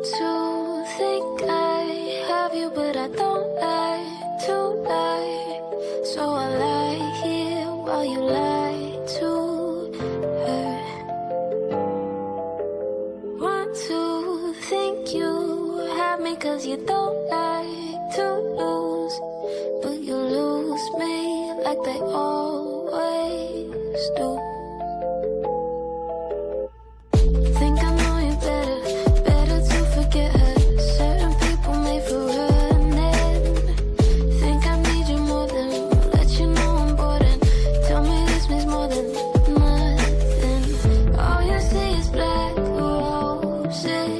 to think I have you, but I don't like to lie. So I lie here while you lie to her. Want to think you have me, cause you don't like to lose, but you lose me like they always do. Think I know you better, better to forget her. Certain people made for running. Think I need you more than let you know I'm bored, and tell me this means more than nothing. All you see is black roses.